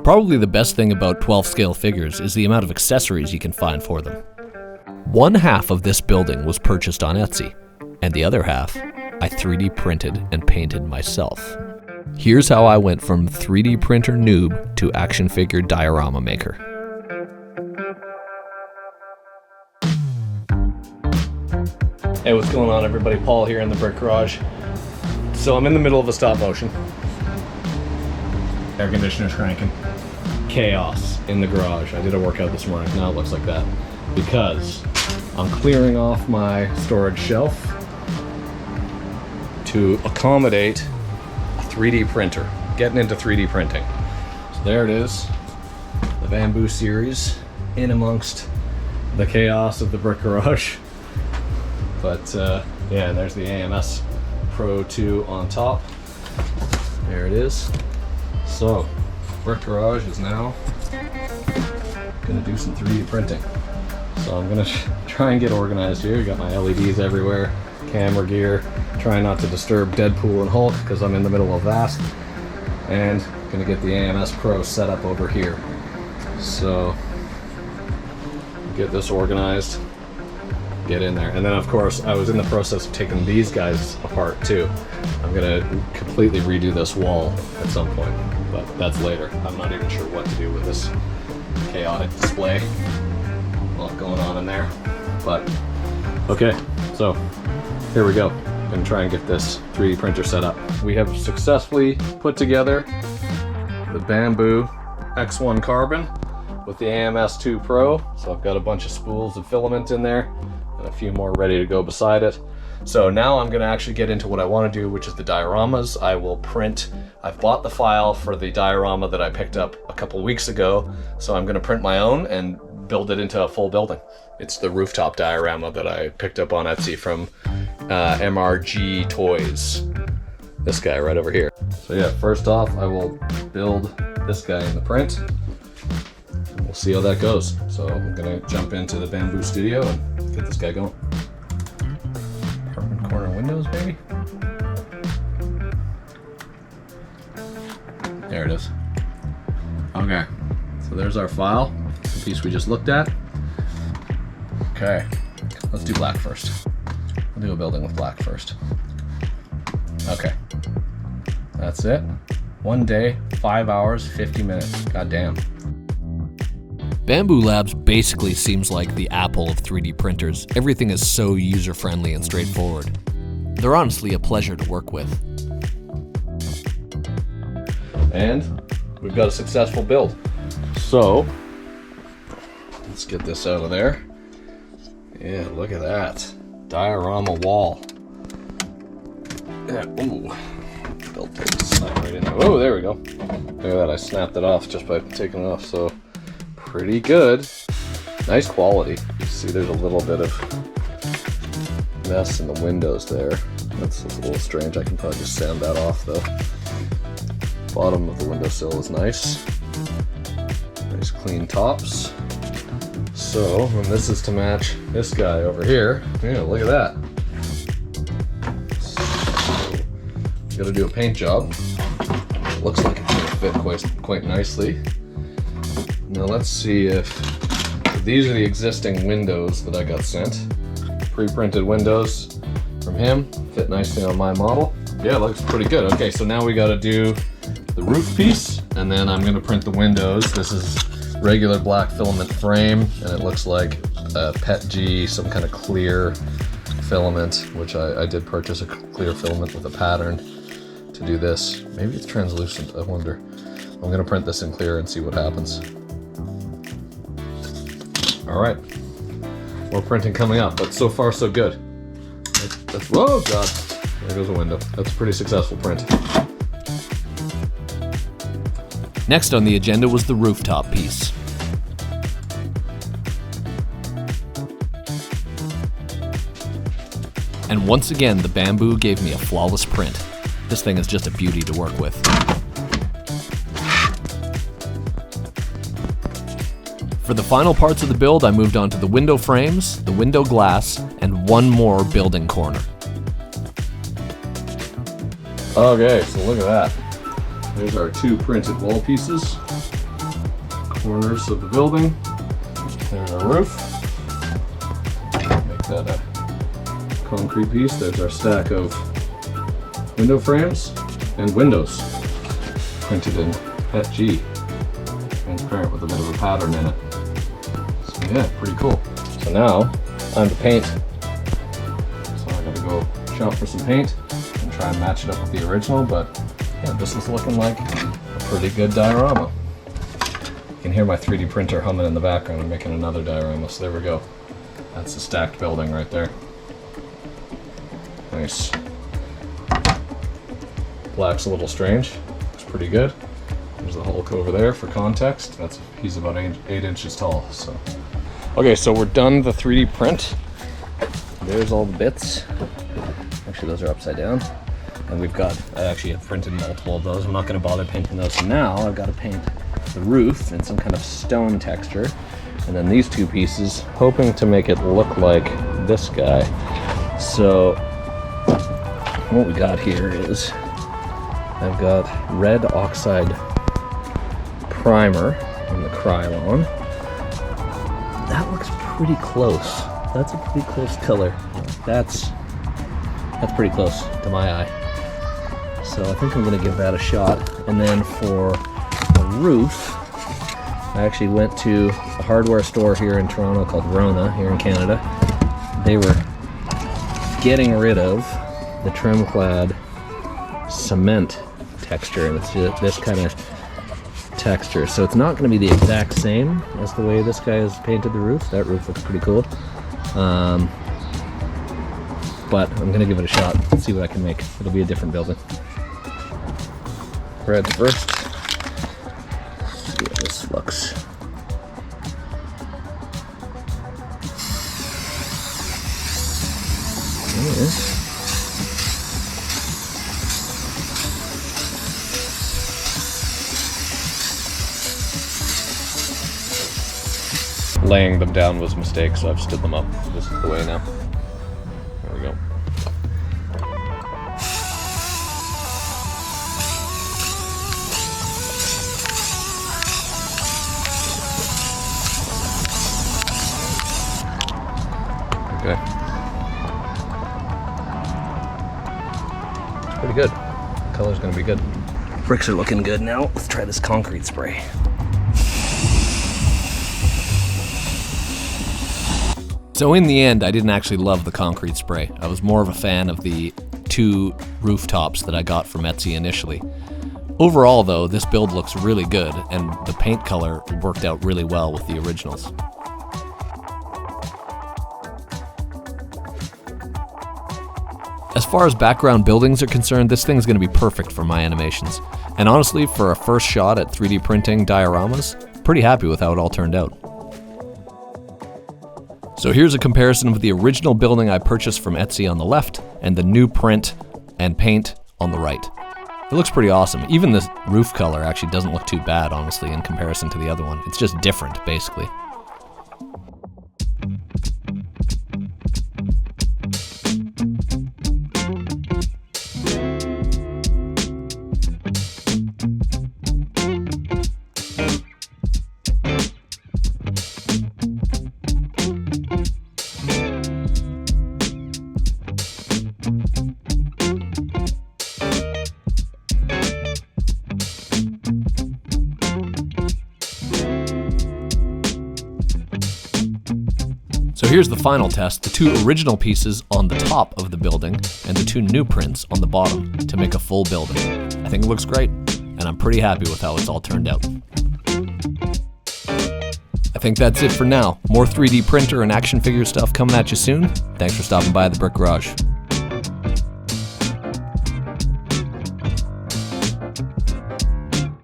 Probably the best thing about 12 scale figures is the amount of accessories you can find for them. One half of this building was purchased on Etsy, and the other half I 3D printed and painted myself. Here's how I went from 3D printer noob to action figure diorama maker. Hey, what's going on everybody? Paul here in the Brick Garage. So I'm in the middle of a stop motion. Air conditioner's cranking. Chaos in the garage. I did a workout this morning. Now it looks like that. Because I'm clearing off my storage shelf to accommodate a 3D printer. Getting into 3D printing. So there it is. The Bambu series in amongst the chaos of the Brick Garage. But yeah, and there's the AMS Pro 2 on top. There it is. So, Brick Garage is now gonna do some 3D printing. So I'm gonna try and get organized here. Got my LEDs everywhere, camera gear, trying not to disturb Deadpool and Hulk because I'm in the middle of that. And gonna get the AMS Pro set up over here. So, get this organized, get in there. And then of course, I was in the process of taking these guys apart too. I'm gonna completely redo this wall at some point, but that's later. I'm not even sure what to do with this chaotic display. A lot going on in there, but okay, so here we go. I'm gonna try and get this 3D printer set up. We have successfully put together the Bambu X1 Carbon with the AMS2 Pro. So I've got a bunch of spools of filament in there and a few more ready to go beside it. So now I'm gonna actually get into what I wanna do, which is the dioramas. I will print, I've bought the file for the diorama that I picked up a couple weeks ago. So I'm gonna print my own and build it into a full building. It's the rooftop diorama that I picked up on Etsy from MRGToyz. This guy right over here. So yeah, first off, I will build this guy in the print. We'll see how that goes. So I'm gonna jump into the Bambu studio and get this guy going. Apartment corner windows, maybe? There it is. Okay, so there's our file, the piece we just looked at. Okay, let's do black first. We'll do a building with black first. Okay, that's it. 1 day, 5 hours, 50 minutes. God damn. Bambu Labs basically seems like the Apple of 3D printers. Everything is so user-friendly and straightforward. They're honestly a pleasure to work with. And we've got a successful build. So, let's get this out of there. Yeah, look at that. Diorama wall. Yeah, ooh. Build slide right in there. Oh, there we go. Look at that, I snapped it off just by taking it off, so pretty good. Nice quality. You see there's a little bit of mess in the windows there. That's a little strange. I can probably just sand that off though. Bottom of the windowsill is nice. Nice clean tops. So, and this is to match this guy over here. Yeah, look at that. So, gotta do a paint job. Looks like it's gonna fit quite nicely. Now let's see if these are the existing windows that I got sent. Pre-printed windows from him, fit nicely on my model. Yeah, it looks pretty good. Okay, so now we gotta do the roof piece, and then I'm gonna print the windows. This is regular black filament frame, and it looks like a PETG, some kind of clear filament, which I did purchase a clear filament with a pattern to do this. Maybe it's translucent, I wonder. I'm gonna print this in clear and see what happens. All right, more printing coming up, but so far so good. That's whoa, God, there goes a window. That's a pretty successful print. Next on the agenda was the rooftop piece. And once again, the Bambu gave me a flawless print. This thing is just a beauty to work with. For the final parts of the build, I moved on to the window frames, the window glass, and one more building corner. Okay, so look at that. There's our two printed wall pieces. corners of the building. There's our roof. Make that a concrete piece. There's our stack of window frames and windows printed in PETG, transparent with a bit of a pattern in it. So yeah, pretty cool. So now, time to paint. So I gotta go shop for some paint and try and match it up with the original, but yeah, this is looking like a pretty good diorama. You can hear my 3D printer humming in the background. I'm making another diorama, so there we go. That's the stacked building right there. Nice. Black's a little strange. Looks pretty good. There's the Hulk over there for context. He's about 8 inches tall. So, okay, so we're done the 3D print. There's all the bits. Actually, those are upside down. And I actually have printed multiple of those. I'm not going to bother painting those. So now I've got to paint the roof in some kind of stone texture. And then these two pieces, hoping to make it look like this guy. So what we got here is I've got red oxide primer in the Krylon. That looks pretty close. That's a pretty close color. That's pretty close to my eye. So I think I'm gonna give that a shot. And then for the roof, I actually went to a hardware store here in Toronto called Rona, here in Canada. They were getting rid of the trim-clad cement texture, and it's just this kind of texture. So it's not going to be the exact same as the way this guy has painted the roof. That roof looks pretty cool. But I'm going to give it a shot and see what I can make. It'll be a different building. Red first. Let's see how this looks. There it is. Laying them down was a mistake, so I've stood them up. This is the way now. There we go. Okay. It's pretty good. The color's gonna be good. Bricks are looking good now. Let's try this concrete spray. So in the end, I didn't actually love the concrete spray. I was more of a fan of the 2 rooftops that I got from Etsy initially. Overall though, this build looks really good, and the paint color worked out really well with the originals. As far as background buildings are concerned, this thing's going to be perfect for my animations. And honestly, for a first shot at 3D printing dioramas, pretty happy with how it all turned out. So here's a comparison of the original building I purchased from Etsy on the left and the new print and paint on the right. It looks pretty awesome. Even the roof color actually doesn't look too bad, honestly, in comparison to the other one. It's just different, basically. So here's the final test, the 2 original pieces on the top of the building and the 2 new prints on the bottom to make a full building. I think it looks great, and I'm pretty happy with how it's all turned out. I think that's it for now. More 3D printer and action figure stuff coming at you soon. Thanks for stopping by the Brick Garage.